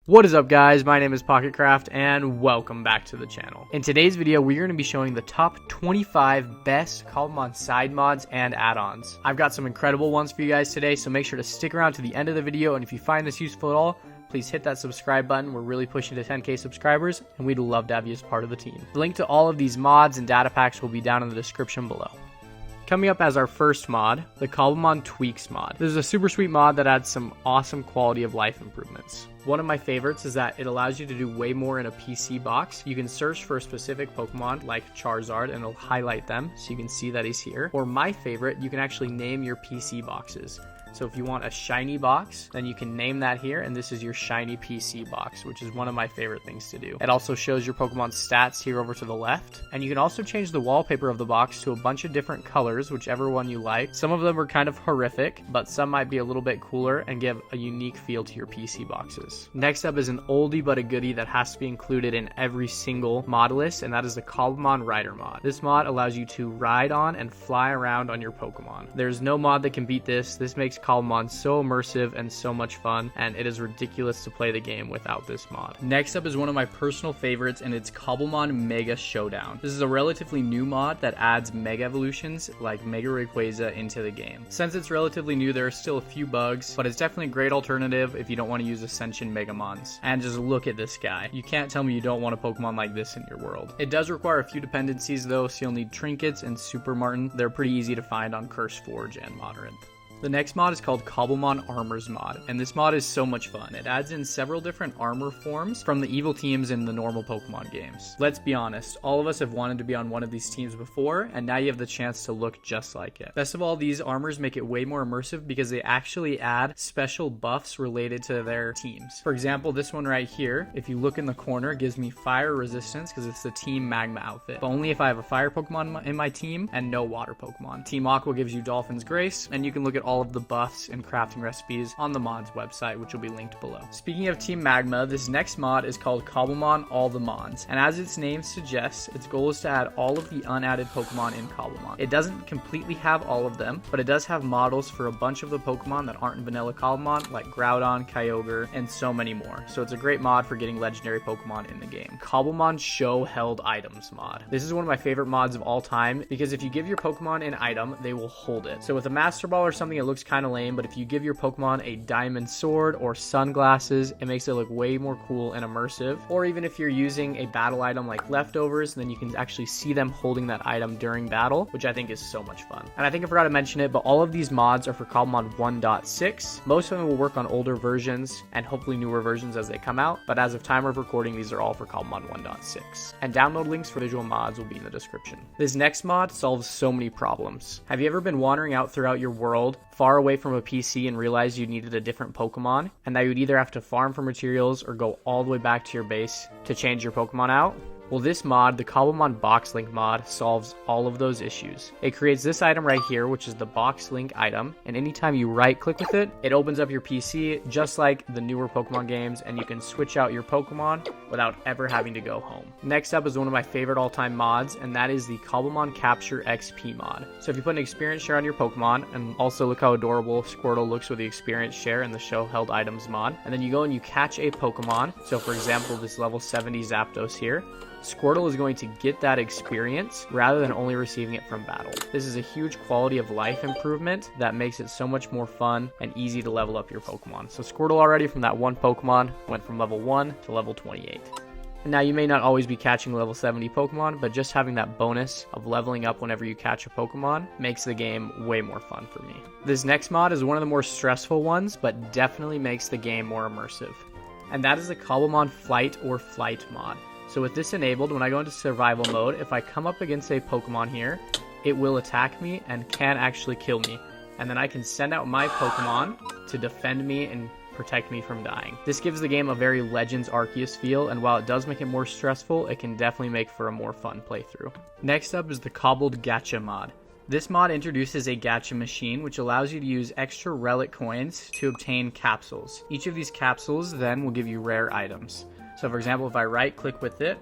What is up, guys? My name is Pocketcraft and welcome back to the channel. In today's video, we're going to be showing the top 25 best Cobblemon side mods and add-ons. I've got some incredible ones for you guys today, so make sure to stick around to the end of the video, and if you find this useful at all, please hit that subscribe button. We're really pushing to 10k subscribers, and we'd love to have you as part of the team. The link to all of these mods and data packs will be down in the description below. Coming up as our first mod, the Cobblemon Tweaks Mod. This is a super sweet mod that adds some awesome quality of life improvements. One of my favorites is that it allows you to do way more in a PC box. You can search for a specific Pokemon like Charizard and it'll highlight them so you can see that he's here. Or my favorite, you can actually name your PC boxes. So if you want a shiny box, then you can name that here, and this is your shiny PC box, which is one of my favorite things to do. It also shows your Pokemon stats here over to the left, and you can also change the wallpaper of the box to a bunch of different colors, whichever one you like. Some of them are kind of horrific, but some might be a little bit cooler and give a unique feel to your PC boxes. Next up is an oldie but a goodie that has to be included in every single mod list, and that is the Cobblemon Rider Mod. This mod allows you to ride on and fly around on your Pokemon. There's no mod that can beat this. This makes Cobblemon so immersive and so much fun, and it is ridiculous to play the game without this mod. Next up is one of my personal favorites, and it's Cobblemon Mega Showdown. This is a relatively new mod that adds Mega Evolutions like Mega Rayquaza into the game. Since it's relatively new, there are still a few bugs, but it's definitely a great alternative if you don't want to use Ascension Mega Mons. And just look at this guy. You can't tell me you don't want a Pokemon like this in your world. It does require a few dependencies though, so you'll need Trinkets and Super Martin. They're pretty easy to find on CurseForge and Modern. The next mod is called Cobblemon Armors Mod, and this mod is so much fun. It adds in several different armor forms from the evil teams in the normal Pokemon games. Let's be honest, all of us have wanted to be on one of these teams before, and now you have the chance to look just like it. Best of all, these armors make it way more immersive because they actually add special buffs related to their teams. For example, this one right here, if you look in the corner, gives me fire resistance because it's the Team Magma outfit, but only if I have a fire Pokemon in my team and no water Pokemon. Team Aqua gives you Dolphin's Grace, and you can look at all of the buffs and crafting recipes on the mod's website, which will be linked below. Speaking of Team Magma, this next mod is called Cobblemon All the Mods, and as its name suggests, its goal is to add all of the unadded Pokemon in Cobblemon. It doesn't completely have all of them, but it does have models for a bunch of the Pokemon that aren't vanilla Cobblemon, like Groudon, Kyogre, and so many more. So it's a great mod for getting legendary Pokemon in the game. Cobblemon Show Held Items Mod. This is one of my favorite mods of all time because if you give your Pokemon an item, they will hold it. So with a Master Ball or something, it looks kind of lame, but if you give your Pokemon a diamond sword or sunglasses, it makes it look way more cool and immersive. Or even if you're using a battle item like Leftovers, then you can actually see them holding that item during battle, which I think is so much fun. And I think I forgot to mention it, but all of these mods are for Cobblemon 1.6. Most of them will work on older versions and hopefully newer versions as they come out, but as of time of recording, these are all for Cobblemon 1.6. And download links for visual mods will be in the description. This next mod solves so many problems. Have you ever been wandering out throughout your world, far away from a PC, and realized you needed a different Pokemon, and that you would either have to farm for materials or go all the way back to your base to change your Pokemon out? Well, this mod, the Cobblemon Box Link Mod, solves all of those issues. It creates this item right here, which is the Box Link item, and anytime you right-click with it, it opens up your PC just like the newer Pokemon games, and you can switch out your Pokemon without ever having to go home. Next up is one of my favorite all-time mods, and that is the Cobblemon Capture XP Mod. So if you put an experience share on your Pokemon, and also look how adorable Squirtle looks with the experience share in the Show Held Items mod, and then you go and you catch a Pokemon, so for example, this level 70 Zapdos here, Squirtle is going to get that experience rather than only receiving it from battle. This is a huge quality of life improvement that makes it so much more fun and easy to level up your Pokemon. So Squirtle already from that one Pokemon went from level 1 to level 28. And now you may not always be catching level 70 Pokemon, but just having that bonus of leveling up whenever you catch a Pokemon makes the game way more fun for me. This next mod is one of the more stressful ones, but definitely makes the game more immersive. And that is the Cobblemon Flight or Flight mod. So with this enabled, when I go into survival mode, if I come up against a Pokemon here, it will attack me and can actually kill me. And then I can send out my Pokemon to defend me and protect me from dying. This gives the game a very Legends Arceus feel, and while it does make it more stressful, it can definitely make for a more fun playthrough. Next up is the Cobblemon Gacha Mod. This mod introduces a gacha machine which allows you to use extra relic coins to obtain capsules. Each of these capsules then will give you rare items. So for example, if I right click with it,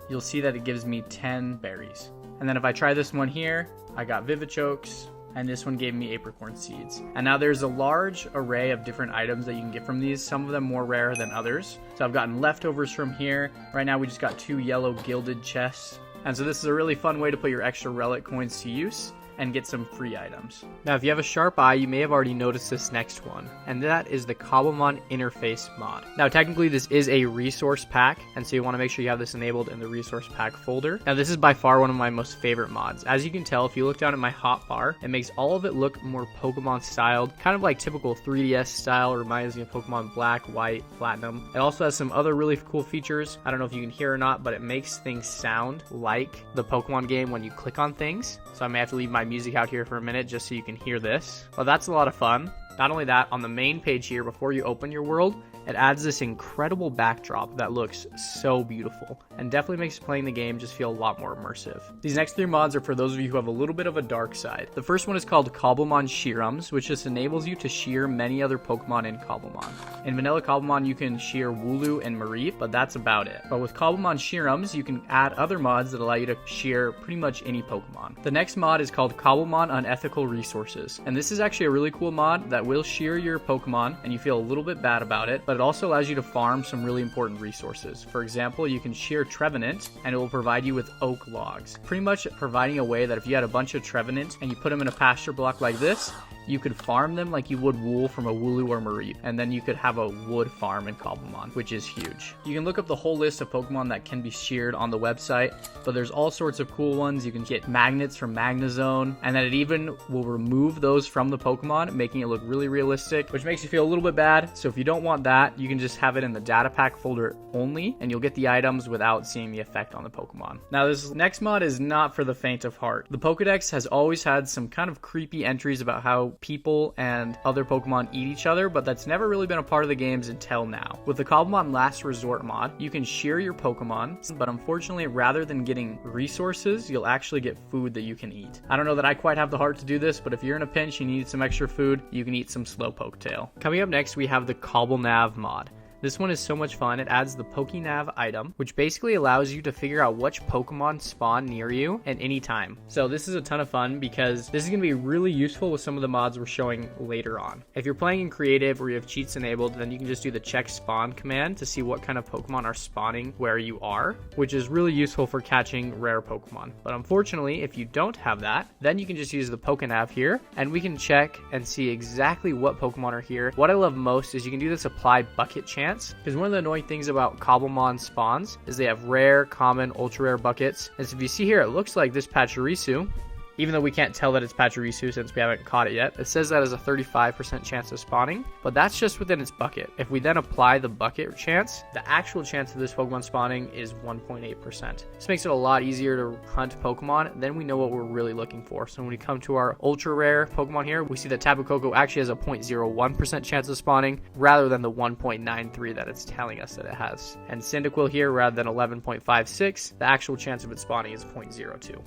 you'll see that it gives me 10 berries. And then if I try this one here, I got Vivichokes, and this one gave me apricorn seeds. And now there's a large array of different items that you can get from these, some of them more rare than others. So I've gotten leftovers from here. Right now we just got 2 yellow gilded chests. And so this is a really fun way to put your extra relic coins to use and get some free items. Now if you have a sharp eye, you may have already noticed this next one, and that is the Cobblemon Interface Mod. Now technically this is a resource pack, and so you want to make sure you have this enabled in the resource pack folder. Now this is by far one of my most favorite mods. As you can tell, if you look down at my hotbar, it makes all of it look more Pokemon styled, kind of like typical 3DS style. Reminds me of Pokemon Black, White, Platinum. It also has some other really cool features. I don't know if you can hear or not, but it makes things sound like the Pokemon game when you click on things. So I may have to leave my music out here for a minute just so you can hear this. Well, that's a lot of fun. Not only that, on the main page here, before you open your world, it adds this incredible backdrop that looks so beautiful and definitely makes playing the game just feel a lot more immersive. These next 3 mods are for those of you who have a little bit of a dark side. The first one is called Cobblemon Shearems, which just enables you to shear many other Pokemon in Cobblemon. In vanilla Cobblemon, you can shear Wooloo and Mareep, but that's about it. But with Cobblemon Shearems, you can add other mods that allow you to shear pretty much any Pokemon. The next mod is called Cobblemon Unethical Resources, and this is actually a really cool mod that will shear your Pokemon, and you feel a little bit bad about it, but it also allows you to farm some really important resources. For example, you can shear Trevenant, and it will provide you with oak logs, pretty much providing a way that if you had a bunch of Trevenant and you put them in a pasture block like this, you could farm them like you would wool from a Wooloo or Mareep, and then you could have a wood farm in Cobblemon, which is huge. You can look up the whole list of Pokemon that can be sheared on the website, but there's all sorts of cool ones. You can get magnets from Magnezone, and then it even will remove those from the Pokemon, making it look really realistic, which makes you feel a little bit bad. So if you don't want that, you can just have it in the data pack folder only, and you'll get the items without seeing the effect on the Pokemon. Now this next mod is not for the faint of heart. The Pokedex has always had some kind of creepy entries about how people and other Pokemon eat each other, but that's never really been a part of the games until now. With the Cobblemon Last Resort mod, you can shear your Pokemon, but unfortunately, rather than getting resources, you'll actually get food that you can eat. I don't know that I quite have the heart to do this, but if you're in a pinch, you need some extra food, you can eat some Slowpoke tail. Coming up next, we have the Cobblenav mod. This one is so much fun. It adds the Pokenav item, which basically allows you to figure out which Pokemon spawn near you at any time. So this is a ton of fun because this is going to be really useful with some of the mods we're showing later on. If you're playing in creative or you have cheats enabled, then you can just do the check spawn command to see what kind of Pokemon are spawning where you are, which is really useful for catching rare Pokemon. But unfortunately, if you don't have that, then you can just use the Pokenav here and we can check and see exactly what Pokemon are here. What I love most is you can do this apply bucket chance, because one of the annoying things about Cobblemon spawns is they have rare, common, ultra rare buckets. And so if you see here, it looks like this Pachirisu, even though we can't tell that it's Pachirisu since we haven't caught it yet. It says that has a 35% chance of spawning, but that's just within its bucket. If we then apply the bucket chance, the actual chance of this Pokemon spawning is 1.8%. This makes it a lot easier to hunt Pokemon. Then we know what we're really looking for. So when we come to our ultra rare Pokemon here, we see that Tapu Koko actually has a 0.01% chance of spawning rather than the 1.93 that it's telling us that it has. And Cyndaquil here, rather than 11.56, the actual chance of it spawning is 0.02.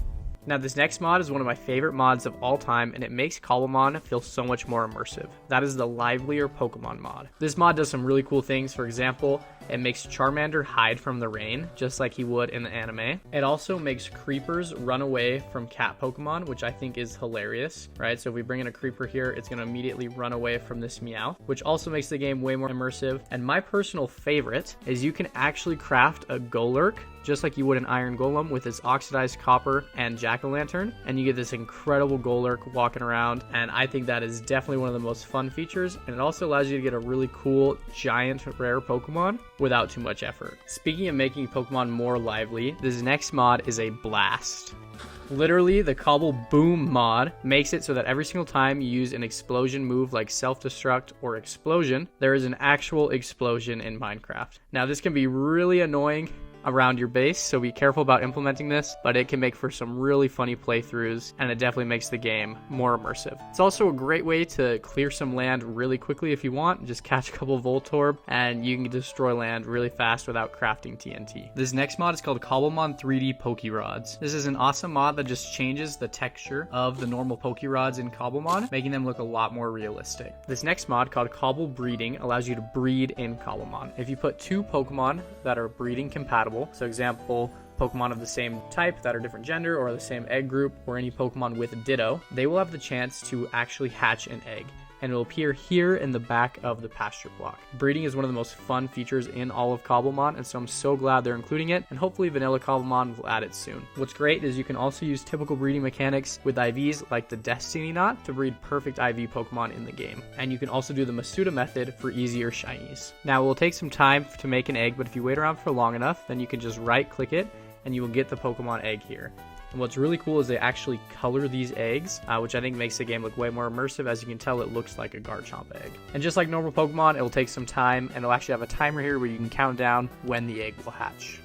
Now this next mod is one of my favorite mods of all time, and it makes Cobblemon feel so much more immersive. That is the Livelier Pokemon mod. This mod does some really cool things. For example, it makes Charmander hide from the rain, just like he would in the anime. It also makes creepers run away from cat Pokemon, which I think is hilarious, right? So if we bring in a creeper here, it's gonna immediately run away from this Meowth, which also makes the game way more immersive. And my personal favorite is you can actually craft a Golurk, just like you would an Iron Golem with its oxidized copper and jack-o'-lantern, and you get this incredible Golurk walking around, and I think that is definitely one of the most fun features, and it also allows you to get a really cool giant rare Pokemon without too much effort. Speaking of making Pokemon more lively, this next mod is a blast. Literally, the CobbleBOOM mod makes it so that every single time you use an explosion move like self-destruct or explosion, there is an actual explosion in Minecraft. Now, this can be really annoying around your base, so be careful about implementing this, but it can make for some really funny playthroughs, and it definitely makes the game more immersive. It's also a great way to clear some land really quickly if you want. Just catch a couple Voltorb, and you can destroy land really fast without crafting TNT. This next mod is called Cobblemon 3D Pokerods. This is an awesome mod that just changes the texture of the normal Pokerods in Cobblemon, making them look a lot more realistic. This next mod, called Cobblebreeding, allows you to breed in Cobblemon. If you put two Pokemon that are breeding compatible, so example, Pokemon of the same type that are different gender or the same egg group, or any Pokemon with Ditto, they will have the chance to actually hatch an egg, and it will appear here in the back of the pasture block. Breeding is one of the most fun features in all of Cobblemon, and so I'm so glad they're including it, and hopefully Vanilla Cobblemon will add it soon. What's great is you can also use typical breeding mechanics with IVs like the Destiny Knot to breed perfect IV Pokemon in the game. And you can also do the Masuda method for easier shinies. Now it will take some time to make an egg, but if you wait around for long enough, then you can just right click it and you will get the Pokemon egg here. And what's really cool is they actually color these eggs, which I think makes the game look way more immersive. As you can tell, it looks like a Garchomp egg. And just like normal Pokemon, it will take some time, and it'll actually have a timer here where you can count down when the egg will hatch.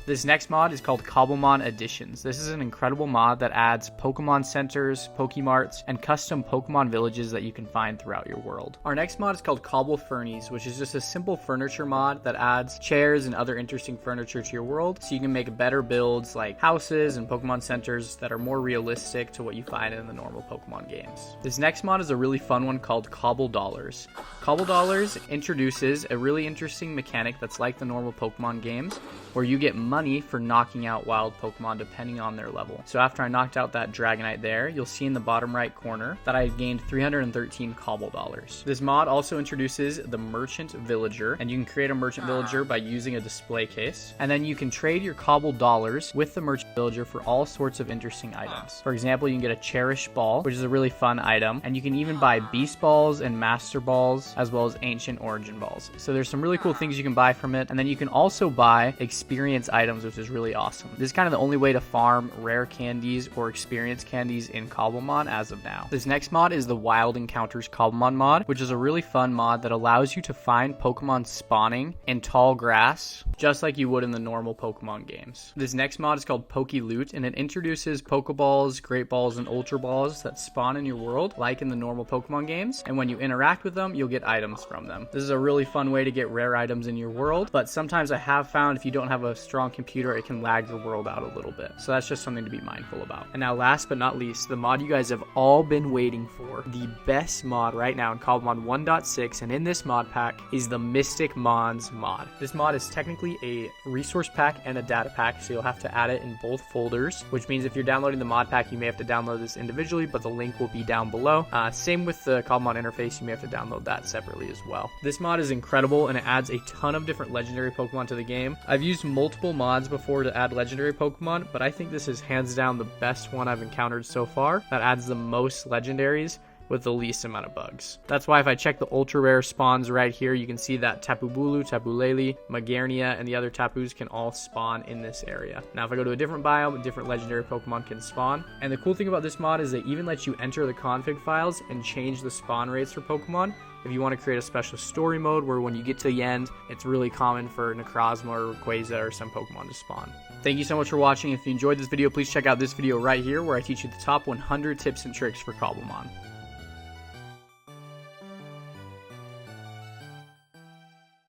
This next mod is called Cobblemon Additions. This is an incredible mod that adds Pokemon centers, Pokemarts, and custom Pokemon villages that you can find throughout your world. Our next mod is called CobbleFurnies, which is just a simple furniture mod that adds chairs and other interesting furniture to your world, so you can make better builds like houses and Pokemon centers that are more realistic to what you find in the normal Pokemon games. This next mod is a really fun one called CobbleDollars. CobbleDollars introduces a really interesting mechanic that's like the normal Pokemon games, where you get money for knocking out wild Pokemon depending on their level. So after I knocked out that Dragonite there, you'll see in the bottom right corner that I gained 313 CobbleDollars. This mod also introduces the Merchant Villager, and you can create a Merchant Villager by using a display case. And then you can trade your CobbleDollars with the Merchant Villager for all sorts of interesting items. For example, you can get a Cherish Ball, which is a really fun item, and you can even buy Beast Balls and Master Balls, as well as Ancient Origin Balls. So there's some really cool things you can buy from it, and then you can also buy experience items, which is really awesome. This is kind of the only way to farm rare candies or experience candies in Cobblemon as of now. This next mod is the Wild Encounters Cobblemon mod, which is a really fun mod that allows you to find Pokemon spawning in tall grass, just like you would in the normal Pokemon games. This next mod is called PokeLoot, and it introduces Pokeballs, Great Balls, and Ultra Balls that spawn in your world, like in the normal Pokemon games, and when you interact with them, you'll get items from them. This is a really fun way to get rare items in your world, but sometimes I have found if you don't have a strong computer, it can lag your world out a little bit. So that's just something to be mindful about. And now last but not least, the mod you guys have all been waiting for, the best mod right now in Cobblemon 1.6, and in this mod pack is the MysticMons mod. This mod is technically a resource pack and a data pack, so you'll have to add it in both folders, which means if you're downloading the mod pack, you may have to download this individually, but the link will be down below. Same with the Cobblemon interface, you may have to download that separately as well. This mod is incredible, and it adds a ton of different legendary Pokemon to the game. I've used multiple mods before to add legendary Pokemon, but I think this is hands down the best one I've encountered so far that adds the most legendaries with the least amount of bugs. That's why if I check the ultra rare spawns right here, you can see that Tapu Bulu, Tapu Lele, Magarnia, and the other Tapus can all spawn in this area. Now if I go to a different biome, different legendary Pokemon can spawn. And the cool thing about this mod is they even let you enter the config files and change the spawn rates for Pokemon. If you want to create a special story mode where when you get to the end, it's really common for Necrozma or Rayquaza or some Pokemon to spawn. Thank you so much for watching. If you enjoyed this video, please check out this video right here where I teach you the top 100 tips and tricks for Cobblemon.